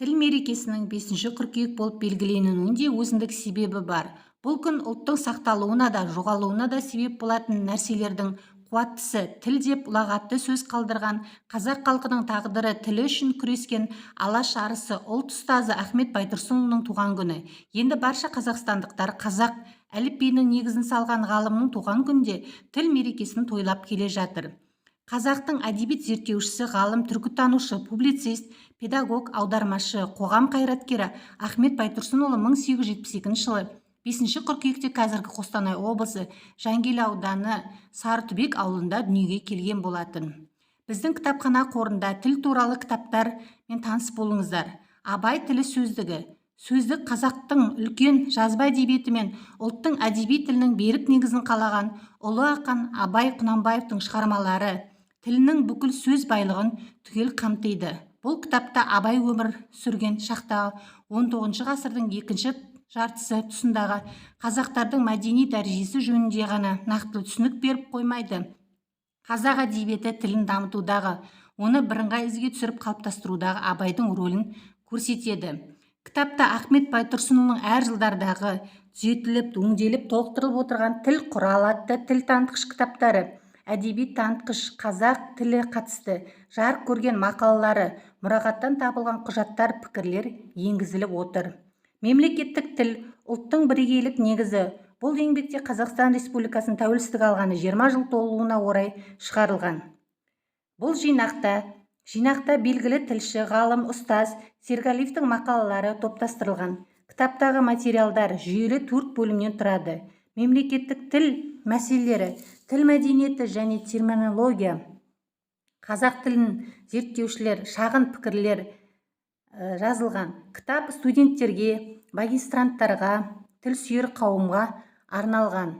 Тіл мерекесінің 5 қыркүйек болып белгіленуінде өзіндік себебі бар. Бұл күн ұлттың сақталуына да, жоғалуына да себеп болатын нәрселердің қуаттысы тіл деп ұлағатты сөз қалдырған қазақ халқының тағдыры тілі үшін күрескен алаш арысы ұлт ұстазы Ахмет Байтұрсынұлының туған күні. Енді барша қазақстандықтар қазақ әліпбиінің негізін салған ғалымның туған күнде тіл мерекесін тойлап келе жатыр. Қазақтың әдебиет зерттеушісі, ғалым, түркітанушы, публицист, педагог, аудармашы, қоғам қайраткері Ахмет Байтұрсынұлы 1872 жылы 5 қыркүйекте қазіргі Қостанай облысы Жангелді ауданы Сарытүбек ауылында дүниеге келген болатын. Біздің кітапхана қорында тіл туралы кітаптармен таныс болыңыздар. Абай тілі сөздігі. Сөздік қазақтың үлкен жазба әдебиеті мен ұлттың әдеби тілінің берік негізін қалаған ұлы ақын Абай Құнанбаевтың шығармалары тілінің бүкіл сөз байлығын түгел қамтиды. Бұл кітапта Абай өмір сүрген шақтағы 19 ғасырдың екінші жартысы тұсындағы қазақтардың мәдени дәрежесі жөнінде ғана нақты түсінік беріп қоймайды. Қазақ әдебиеті тілін дамытудағы, оны бірыңғай ізге түсіріп қалыптастырудағы Абайдың рөлін көрсетеді. Кітапта Ахмет Байтұрсынұлының әр жылдардағы түзетіліп, өңделіп, толықтырылып отырған тіл құралы атты тіл танытқыш кітаптары, әдеби танытқыш қазақ тілі қатысты жарық көрген мақалалары, мұрағаттан табылған құжаттар, пікірлер енгізіліп отыр. Мемлекеттік тіл ұлттың бірегейлік негізі. Бұл еңбекте Қазақстан Республикасының тәуелсіздік алғаны 20 жыл толуына орай шығарылған. Бұл жинақта белгілі тілші, ғалым, ұстаз Сергалиевтің мақалалары топтастырылған. Кітаптағы материалдар жүйелі 4 бөлімнен тұрады. Мемлекеттік тіл мәселелері, тіл мәдениеті және терминология, қазақ тілін зерттеушілер, шағын пікірлер жазылған. Кітап студенттерге, магистранттарға, тіл сүйер қауымға арналған.